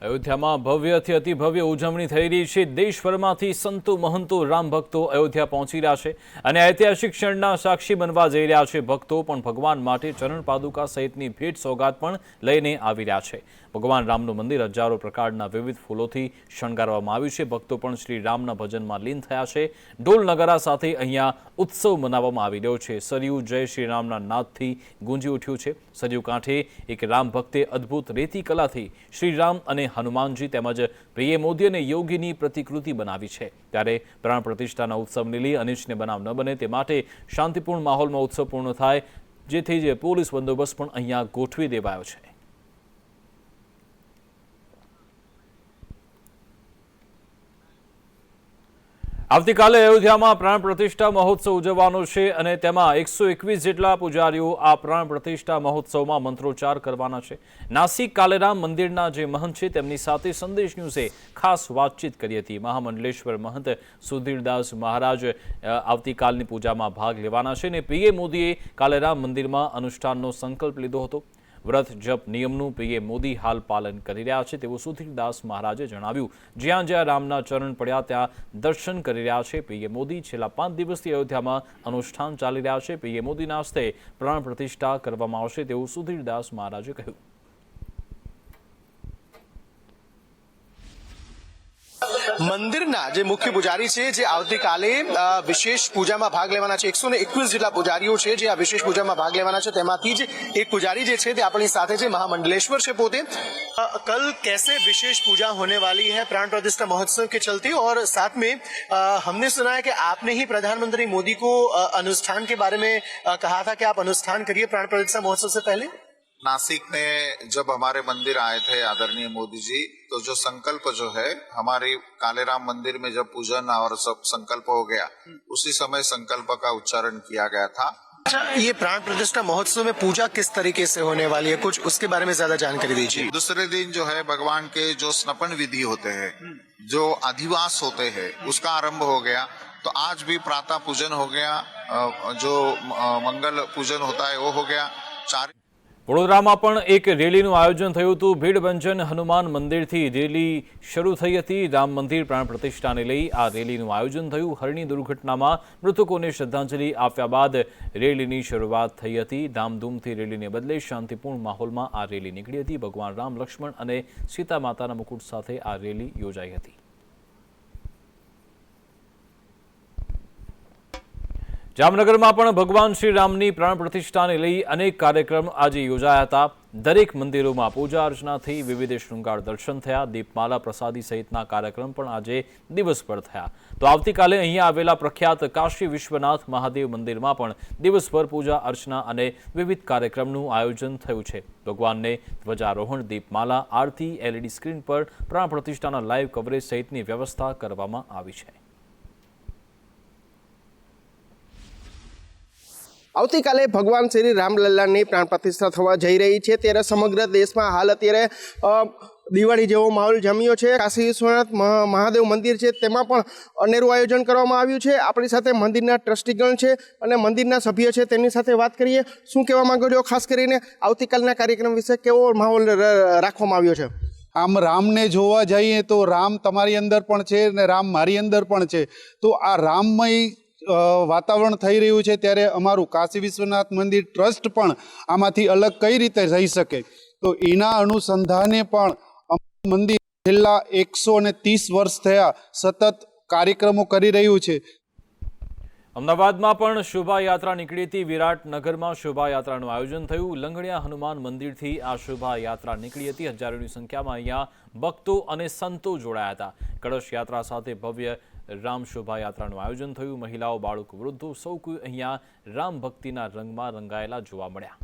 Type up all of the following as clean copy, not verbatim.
અયોધ્યામાં ભવ્યથી અતિ ભવ્ય ઉજવણી થઈ રહી છે। દેશભરમાંથી સંતો મહંતો રામ ભક્તો અયોધ્યા પહોંચી રહ્યા છે અને ઐતિહાસિક ક્ષણના સાક્ષી બનવા જઈ રહ્યા છે। ભક્તો પણ ભગવાન માટે ચરણ પાદુકા સહિતની ભેટ સોગાદ પણ લઈને આવી રહ્યા છે। ભગવાન રામનું મંદિર હજારો પ્રકારના વિવિધ ફૂલોથી શણગારવામાં આવ્યું છે। ભક્તો પણ શ્રી રામના ભજનમાં લીન થયા છે। ઢોલ નગારા સાથે અહીંયા ઉત્સવ મનાવવામાં આવી રહ્યો છે। સરયુ જય શ્રી રામના નાદથી ગુંજી ઉઠ્યું છે। સરયુ કાંઠે એક રામ ભક્તે અદ્ભુત રેતી કલાથી શ્રી રામ અને હનુમાનજી તેમજ પીએમ મોદી અને યોગીની પ્રતિકૃતિ બનાવી છે। ત્યારે પ્રાણ પ્રતિષ્ઠાના ઉત્સવને લઈ અનિચ્છનીય બનાવ ન બને તે માટે શાંતિપૂર્ણ માહોલમાં ઉત્સવ પૂર્ણ થાય, જેથી જ પોલીસ બંદોબસ્ત પણ અહીંયા ગોઠવી દેવાયો છે। આવતીકાલે અયોધ્યામાં પ્રાણ પ્રતિષ્ઠા મહોત્સવ ઉજવવાનો છે અને તેમાં 121 જેટલા પૂજારીઓ આ પ્રાણ પ્રતિષ્ઠા મહોત્સવમાં મંત્રોચ્ચાર કરવાના છે। નાસિક કાલેરામ મંદિરના જે મહંત છે તેમની સાથે સંદેશ ન્યૂઝે ખાસ વાતચીત કરી હતી। મહામંડલેશ્વર મહંત સુધીરદાસ મહારાજ આવતીકાલની પૂજામાં ભાગ લેવાના છે અને પીએમ મોદીએ કાલેરામ મંદિરમાં અનુષ્ઠાનનો સંકલ્પ લીધો હતો। વ્રત જપ નિયમનું પીએમ મોદી હાલ પાલન કરી રહ્યા છે તેવું સુધીરદાસ મહારાજે જણાવ્યું। જ્યાં જ્યાં રામના ચરણ પડ્યા ત્યાં દર્શન કરી રહ્યા છે પીએમ મોદી। છેલ્લા 5 દિવસથી અયોધ્યામાં અનુષ્ઠાન ચાલી રહ્યા છે। પીએમ મોદીના હસ્તે પ્રાણ પ્રતિષ્ઠા કરવામાં આવશે તેવું સુધીરદાસ મહારાજે કહ્યું। મંદિરના જે મુખ્ય પૂજારી છે જે આવતીકાલે વિશેષ પૂજામાં ભાગ લેવાના છે। 121 જેટલા પૂજારીઓ છે જે આ વિશેષ પૂજામાં ભાગ લેવાના છે। તેમાંથી જ એક પૂજારી જે છે તે આપણી સાથે છે, મહામंडलेश्वर છે પોતે। कल कैसे विशेष पूजा होने वाली है प्राण प्रतिष्ठा महोत्सव के चलते, और साथ में हमने सुना है कि आपने ही प्रधानमंत्री मोदी को अनुष्ठान के बारे में कहा था कि आप अनुष्ठान करिए प्राण प्रतिष्ठा महोत्सव से पहले। नासिक में जब हमारे मंदिर आए थे आदरणीय मोदी जी, तो जो संकल्प जो है हमारे कालेराम मंदिर में जब पूजन और सब संकल्प हो गया, उसी समय संकल्प का उच्चारण किया गया था। अच्छा, ये प्राण प्रतिष्ठा महोत्सव में पूजा किस तरीके से होने वाली है, कुछ उसके बारे में ज्यादा जानकारी दीजिए। दूसरे दिन जो है भगवान के जो स्नपन विधि होते हैं, जो अधिवास होते हैं, उसका आरंभ हो गया। तो आज भी प्रातः पूजन हो गया, जो मंगल पूजन होता है वो हो गया। વડોદરામાં પણ એક રેલીનું આયોજન થયું હતું। ભીડભંજન હનુમાન મંદિરથી રેલી શરૂ થઈ હતી। રામ મંદિર પ્રાણ પ્રતિષ્ઠાને લઈ આ રેલીનું આયોજન થયું। હરણી દુર્ઘટનામાં મૃતકોને શ્રદ્ધાંજલિ આપ્યા બાદ રેલીની શરૂઆત થઈ હતી। ધામધૂમથી રેલીને બદલે શાંતિપૂર્ણ માહોલમાં આ રેલી નીકળી હતી। ભગવાન રામ, લક્ષ્મણ અને સીતા માતાના મુકુટ સાથે આ રેલી યોજાઈ હતી। જામનગરમાં પણ ભગવાન શ્રી રામની પ્રાણ પ્રતિષ્ઠાને લઈ અનેક કાર્યક્રમ આજે યોજાયા હતા। દરેક મંદિરોમાં પૂજા અર્ચનાથી વિવિધ શૃંગાર દર્શન થયા। દીપમાલા પ્રસાદી સહિતના કાર્યક્રમ પણ આજે દિવસભર થયા। તો આવતીકાલે અહીંયા આવેલા પ્રખ્યાત કાશી વિશ્વનાથ મહાદેવ મંદિરમાં પણ દિવસભર પૂજા અર્ચના અને વિવિધ કાર્યક્રમનું આયોજન થયું છે। ભગવાનને ધ્વજારોહણ, દીપમાલા, આરતી, એલઈડી સ્ક્રીન પર પ્રાણ પ્રતિષ્ઠાના લાઈવ કવરેજ સહિતની વ્યવસ્થા કરવામાં આવી છે। આવતીકાલે ભગવાન શ્રી રામલલ્લાની પ્રાણ પ્રતિષ્ઠા થવા જઈ રહી છે, ત્યારે સમગ્ર દેશમાં હાલ અત્યારે દિવાળી જેવો માહોલ જમ્યો છે। કાશી વિશ્વનાથ મહાદેવ મંદિર છે તેમાં પણ અનેરું આયોજન કરવામાં આવ્યું છે। આપણી સાથે મંદિરના ટ્રસ્ટીગણ છે અને મંદિરના સભ્યો છે, તેમની સાથે વાત કરીએ। શું કહેવા માંગો છો, ખાસ કરીને આવતીકાલના કાર્યક્રમ વિશે કેવો માહોલ રાખવામાં આવ્યો છે? આમ રામને જોવા જઈએ તો રામ તમારી અંદર પણ છે અને રામ મારી અંદર પણ છે। તો આ રામમય વાતાવરણ થઈ રહ્યું છે, ત્યારે અમારું કાશી વિશ્વનાથ મંદિર ટ્રસ્ટ પણ આમાંથી અલગ કઈ રીતે રહી શકે, તો એના અનુસંધાને પણ મંદિર છેલ્લા 130 વર્ષ થયા સતત કાર્યક્રમો કરી રહ્યું છે। અમદાવાદમાં પણ શોભાયાત્રા નીકળી હતી। વિરાટનગરમાં શોભાયાત્રાનું આયોજન થયું। લંગડિયા હનુમાન મંદિરથી આ શોભાયાત્રા નીકળી હતી। હજારોની સંખ્યામાં અહીંયા ભક્તો અને સંતો જોડાયા હતા। કળશ યાત્રા સાથે ભવ્ય રામ શોભાયાત્રાનું આયોજન થયું। મહિલાઓ, બાળકો, વૃદ્ધો સૌ કોઈ અહીંયા રામ ભક્તિના રંગમાં રંગાયેલા જોવા મળ્યા।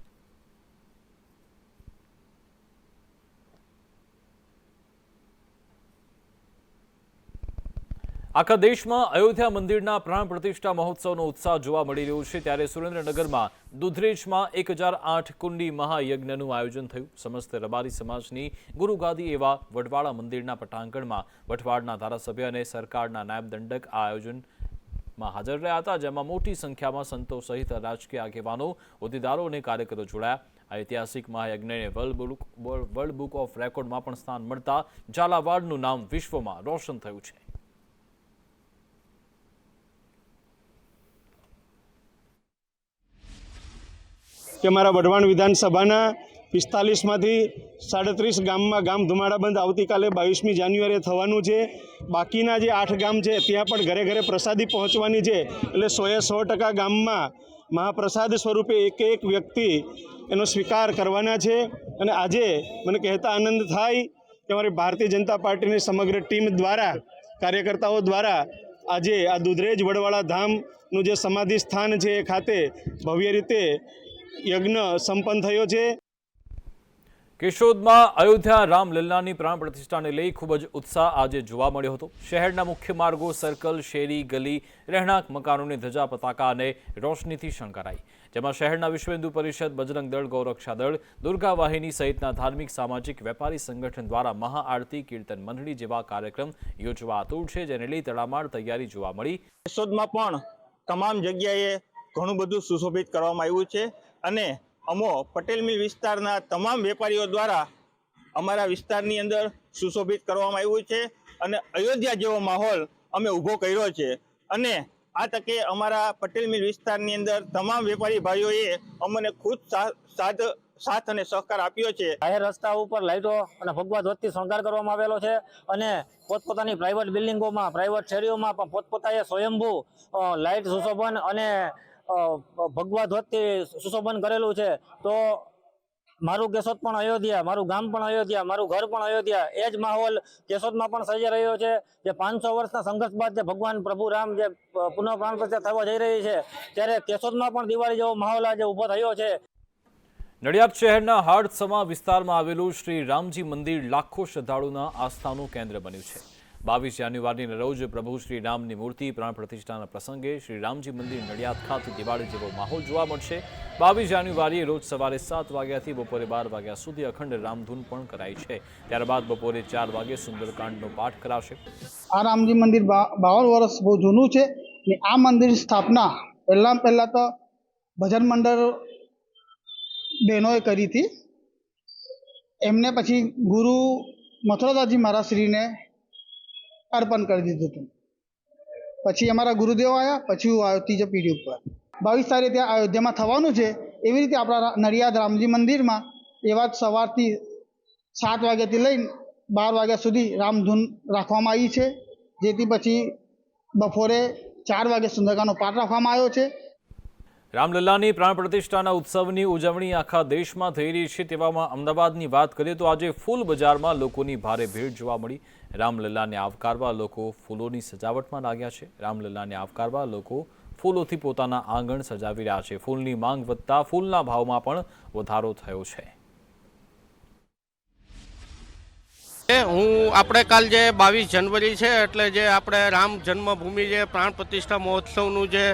આખા દેશમાં અયોધ્યા મંદિરના પ્રાણ પ્રતિષ્ઠા મહોત્સવનો ઉત્સાહ જોવા મળી રહ્યો છે। ત્યારે સુરેન્દ્રનગરમાં દુધરેજમાં 1008 કુંડી મહાયજ્ઞનું આયોજન થયું। સમસ્ત રબારી સમાજની ગુરુગાદી એવા વઢવાડા મંદિરના પટાંગણમાં વઢવાડના ધારાસભ્ય અને સરકારના નાયબ દંડક આ આયોજનમાં હાજર રહ્યા હતા, જેમાં મોટી સંખ્યામાં સંતો સહિત રાજકીય આગેવાનો, હોદ્દેદારો અને કાર્યકરો જોડાયા। ઐતિહાસિક મહાયજ્ઞને વર્લ્ડ બુક ઓફ રેકોર્ડમાં પણ સ્થાન મળતા ઝાલાવાડનું નામ વિશ્વમાં રોશન થયું છે. કે મારા વઢવાણ વિધાનસભાના 45માંથી 37 ગામમાં ગામ ધુમાડા બંધ આવતીકાલે 22મી જાન્યુઆરીએ થવાનું છે. બાકીના જે 8 ગામ છે ત્યાં પણ ઘરે ઘરે પ્રસાદી પહોંચવાની છે. એટલે 100% ગામમાં મહાપ્રસાદ સ્વરૂપે એક વ્યક્તિ એનો સ્વીકાર કરવાના છે. અને આજે મને કહેતા આનંદ થાય કે અમારી ભારતીય જનતા પાર્ટીની સમગ્ર ટીમ દ્વારા, કાર્યકર્તાઓ દ્વારા આજે આ દુધરેજ વડવાળા ધામનું જે સમાધિ સ્થાન છે એ ખાતે ભવ્ય રીતે યજ્ઞ સંપન્ન થયો છે. કેશોદમાં અયોધ્યા રામલલ્લાની પ્રાણ પ્રતિષ્ઠાને લઈ ખૂબ જ ઉત્સાહ આજે જોવા મળ્યો હતો. શહેરના મુખ્ય માર્ગો, સર્કલ, શેરી, ગલી, રહેણાંક મકાનોની ધજા, પતાકા અને રોશનીથી શણગારાઈ. જેમાં શહેરના વિશ્વ હિન્દુ પરિષદ, બજરંગ દળ, ગૌરક્ષા દળ, દુર્ગા વાહિની સહિતના ધાર્મિક, સામાજિક, વેપારી સંગઠન દ્વારા મહાઆરતી, કીર્તન મંડળી જેવા કાર્યક્રમ યોજવા આતુર છે, જેને લઈ તડામાર તૈયારી જોવા મળી. કેશોદમાં પણ તમામ જગ્યાએ ઘણું બધું સુશોભિત કરવામાં આવ્યું છે અને અમો પટેલ મિલ વિસ્તારના તમામ વેપારીઓ દ્વારા અમારા વિસ્તારની અંદર સુશોભિત કરવામાં આવ્યું છે અને અયોધ્યા જેવો માહોલ અમે ઊભો કર્યો છે. અને આ તકે અમારા પટેલ મિલ વિસ્તારની અંદર તમામ વેપારી ભાઈઓએ અમને ખુદ સાથ અને સહકાર આપ્યો છે. જાહેર રસ્તા ઉપર લાઇટો અને ભગવા ધ્વજથી શણગાર કરવામાં આવેલો છે અને પોતપોતાની પ્રાઇવેટ બિલ્ડિંગોમાં, પ્રાઇવેટ શેરીઓમાં પણ પોતપોતાએ સ્વયંભૂ લાઇટ સુશોભન અને ભગવા ધ્વજથી સુશોભન કરેલું છે. તો મારું કેશોદ પણ અયોધ્યા, મારું ગામ પણ અયોધ્યા, મારું ઘર પણ અયોધ્યા, એ જ માહોલ કેશોદમાં પણ સર્જાઈ રહ્યો છે. જે 500 વર્ષના સંઘર્ષ બાદ જે ભગવાન પ્રભુ રામ જે પુનઃ પ્રાણ પ્રતિષ્ઠા થવા જઈ રહી છે, ત્યારે કેશોદમાં પણ દિવાળી જેવો માહોલ આજે ઊભો થયો છે. નડિયાદ શહેરના હાડસમા વિસ્તારમાં આવેલું શ્રી રામજી મંદિર લાખો શ્રદ્ધાળુના આસ્થાનું કેન્દ્ર બન્યું છે. 22 જાન્યુઆરીના રોજ પ્રભુ શ્રી રામની મૂર્તિ પ્રાણ પ્રતિષ્ઠાના પ્રસંગે શ્રી રામજી મંદિર નડિયાદ ખાતે દિવાળી જેવો માહોલ જોવા મળશે. 22 જાન્યુઆરીએ રોજ સવારે 7 વાગ્યાથી બપોરે 12 વાગ્યા સુધી અખંડ રામધૂન પણ કરાઈ છે. ત્યારબાદ બપોરે 4 વાગે સુંદરકાંડનો પાઠ કરાશે. આ રામજી મંદિર 52 વર્ષ બહુ જૂનું છે અને આ મંદિરની સ્થાપના પહેલાં તો ભજન મંડળ બહેનોએ કરી હતી. એમને પછી ગુરુ મથુરાદાસજી મહારાજશ્રીને અર્પણ કરી દીધું હતું. પછી અમારા ગુરુદેવ આવ્યા, પછી હું આવ્યો ત્રીજા પીઢી ઉપર. 22 તારીખે ત્યાં અયોધ્યામાં થવાનું છે. એવી રીતે આપણા નડિયાદ રામજી મંદિરમાં એવા જ સવારથી 7 વાગ્યાથી લઈને 12 વાગ્યા સુધી રામધૂન રાખવામાં આવી છે. જેથી પછી બપોરે 4 વાગે સુંદરકાંડનો પાઠ રાખવામાં આવ્યો છે. રામલલ્લાની પ્રાણ પ્રતિષ્ઠાના ઉત્સવની ઉજવણી આખા દેશમાં થઈ રહી છે. તેવામાં અમદાવાદની વાત કરીએ તો આજે ફૂલ બજારમાં લોકોની ભારે ભીડ જોવા મળી. રામલલ્લાને આવકારવા લોકો ફૂલોની સજાવટમાં લાગ્યા છે. રામલલ્લાને આવકારવા લોકો ફૂલોથી પોતાના આંગણ સજાવી રહ્યા છે. ફૂલની માંગ વધતા ફૂલના ભાવમાં પણ વધારો થયો છે. આપણે કાલ જે 22 જાન્યુઆરી છે એટલે જે આપણે રામ જન્મભૂમિ જે પ્રાણ પ્રતિષ્ઠા મહોત્સવનું જે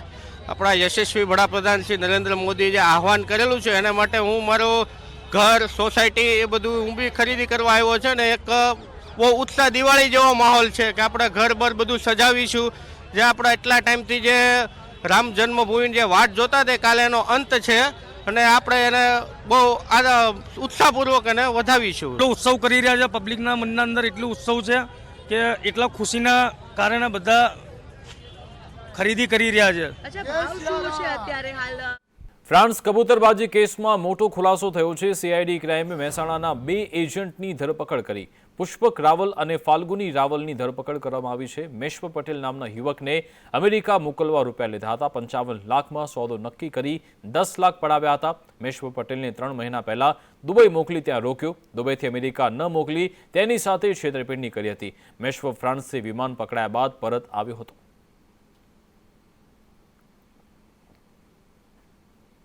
આપણા યશસ્વી વડાપ્રધાન શ્રી નરેન્દ્ર મોદી જે આહવાન કરેલું છે એના માટે હું મારું ઘર, સોસાયટી એ બધું હું બી ખરીદી કરવા આવ્યો છે ને એક બહુ ઉત્સાહ દિવાળી જેવો માહોલ છે કે આપણે ઘર બર બધું સજાવીશું. જે આપણા એટલા ટાઈમથી જે રામ જન્મભૂમિની જે વાટ જોતા હતા કાલે એનો અંત છે અને આપણે એને બહુ ઉત્સાહપૂર્વક એને વધાવીશું. એટલો ઉત્સવ કરી રહ્યા છે, પબ્લિકના મનના અંદર એટલું ઉત્સવ છે કે એટલા ખુશીના કારણે બધા ખરીદી કરી રહ્યા છે. ફ્રાન્સ કબૂતરબાજી કેસમાં મોટો ખુલાસો થયો છે. સીઆઈડી ક્રાઇમે મહેસાણાના 2 એજન્ટની ધરપકડ કરી. પુષ્પક રાવલ અને ફાલ્ગુની રાવલની ધરપકડ કરવામાં આવી છે. મેશ્વ પટેલ નામના યુવકને અમેરિકા મોકલવા રૂપિયા લીધા હતા. 55 લાખમાં સોદો નક્કી કરી 10 લાખ પડાવ્યા હતા. મેશ્વ પટેલને 3 મહિના પહેલા દુબઈ મોકલી ત્યાં રોક્યો. દુબઈથી અમેરિકા ન મોકલી તેની સાથે છેતરપિંડી કરી હતી. મેશ્વ ફ્રાન્સથી વિમાન પકડાયા બાદ પરત આવ્યો હતો.